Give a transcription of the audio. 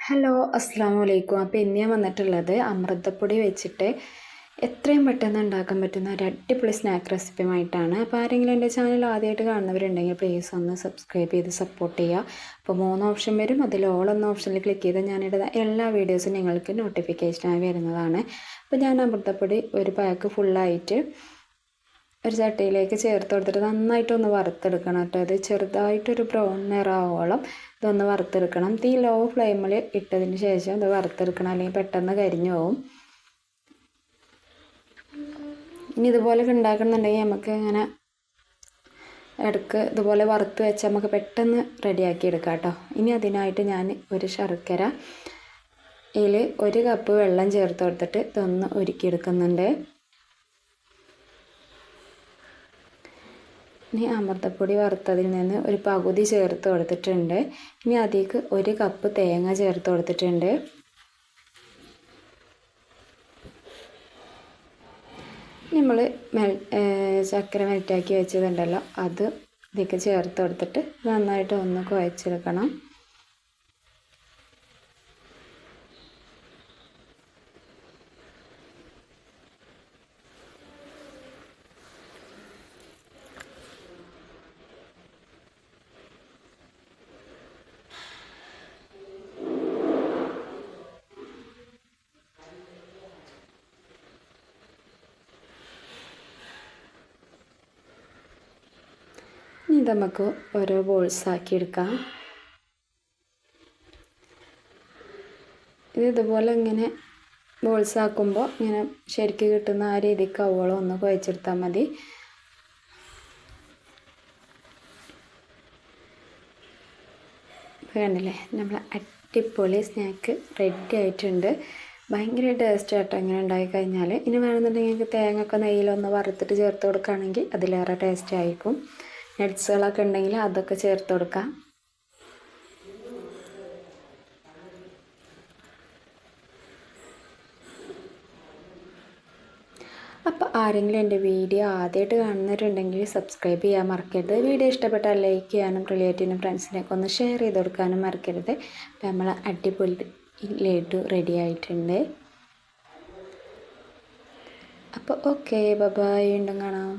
Hello അസ്സാം വലൈക്കും. അപ്പോൾ ഇന്ന് ഞാൻ വന്നിട്ടുള്ളത് അമൃതപ്പൊടി വെച്ചിട്ട് എത്രയും പെട്ടെന്ന് ഉണ്ടാക്കാൻ പറ്റുന്ന ഒരു അടിപൊളി സ്നാക്ക് റെസിപ്പിയുമായിട്ടാണ്. അപ്പോൾ ആരെങ്കിലും എൻ്റെ ചാനൽ ആദ്യമായിട്ട് കാണുന്നവരുണ്ടെങ്കിൽ പ്ലീസ് ഒന്ന് സബ്സ്ക്രൈബ് ചെയ്ത് സപ്പോർട്ട് ചെയ്യുക. അപ്പോൾ 3 ഓപ്ഷൻ വരും, അതിൽ ഓൾ എന്ന ഓപ്ഷനിൽ ക്ലിക്ക് ചെയ്ത് ഞാനിടുന്ന എല്ലാ വീഡിയോസും നിങ്ങൾക്ക് നോട്ടിഫിക്കേഷനായി വരുന്നതാണ്. അപ്പോൾ ഞാൻ അമൃതപ്പൊടി ഒരു പാക്ക് ഫുള്ളായിട്ട് ഒരു ചട്ടിയിലേക്ക് ചേർത്ത് കൊടുത്തിട്ട് നന്നായിട്ടൊന്ന് വറുത്തെടുക്കണം കേട്ടോ. ഇത് ചെറുതായിട്ടൊരു ബ്രൗൺ നിറാവോളം ഇതൊന്ന് വറുത്തെടുക്കണം. തീ ലോ ഫ്ലെയിമിൽ ഇട്ടതിന് ശേഷം ഇത് വറുത്തെടുക്കണം, അല്ലെങ്കിൽ പെട്ടെന്ന് കരിഞ്ഞു പോകും. ഇനി ഇതുപോലെ ഉണ്ടാക്കണമെന്നുണ്ടെങ്കിൽ നമുക്ക് ഇങ്ങനെ ഇടയ്ക്ക് ഇതുപോലെ വറുത്ത് വെച്ചാൽ നമുക്ക് പെട്ടെന്ന് റെഡിയാക്കി എടുക്കാം കേട്ടോ. ഇനി അതിനായിട്ട് ഞാൻ ഒരു ശർക്കര ഇതിൽ 1 കപ്പ് വെള്ളം ചേർത്ത് കൊടുത്തിട്ട് ഇതൊന്ന് ഉരുക്കിയെടുക്കുന്നുണ്ട്. ഇനി അമൃതപ്പൊടി വറുത്തതിൽ നിന്ന് ഒരു പകുതി ചേർത്ത് കൊടുത്തിട്ടുണ്ട്. ഇനി അതിലേക്ക് 1 കപ്പ് തേങ്ങ ചേർത്ത് കൊടുത്തിട്ടുണ്ട്. നമ്മൾ ചക്കര മെൽറ്റാക്കി വെച്ചതുണ്ടല്ലോ, അത് ഇതിലേക്ക് ചേർത്ത് കൊടുത്തിട്ട് നന്നായിട്ട് ഒന്ന് കുഴച്ചെടുക്കണം. ഇനി ഇത് നമുക്ക് ഓരോ ബോൾസാക്കി എടുക്കാം. ഇതുപോലെ ഇങ്ങനെ ബോൾസാക്കുമ്പോൾ ഇങ്ങനെ ശരിക്ക് കിട്ടുന്ന ആ രീതിക്ക് അവോളം ഒന്ന് കുഴച്ചെടുത്താൽ മതി. കണ്ടില്ലേ, നമ്മൾ അടിപൊളി സ്നാക്ക് റെഡി ആയിട്ടുണ്ട്. ഭയങ്കര ടേസ്റ്റ് ആയിട്ട് അങ്ങനെ ഉണ്ടാക്കി കഴിഞ്ഞാൽ. ഇനി വേണമെന്നുണ്ടെങ്കിൽ തേങ്ങ ഒക്കെ നെയ്യിലൊന്ന് വറുത്തിട്ട് ചേർത്ത് കൊടുക്കുകയാണെങ്കിൽ അതിലേറെ ടേസ്റ്റ് ആയിരിക്കും. നട്ട്സുകളൊക്കെ ഉണ്ടെങ്കിൽ അതൊക്കെ ചേർത്ത് കൊടുക്കാം. അപ്പോൾ ആരെങ്കിലും എൻ്റെ വീഡിയോ ആദ്യമായിട്ട് കാണുന്നവരുണ്ടെങ്കിൽ സബ്സ്ക്രൈബ് ചെയ്യാൻ മറക്കരുത്. വീഡിയോ ഇഷ്ടപ്പെട്ടാൽ ലൈക്ക് ചെയ്യാനും റിലേറ്റീവിനും ഫ്രണ്ട്സിനൊക്കെ ഒന്ന് ഷെയർ ചെയ്ത് കൊടുക്കാനും മറക്കരുത്. അപ്പോൾ നമ്മൾ അടിപൊളി ലഡു റെഡി ആയിട്ടുണ്ട്. അപ്പോൾ ഓക്കെ, ബൈ, വീണ്ടും കാണാം.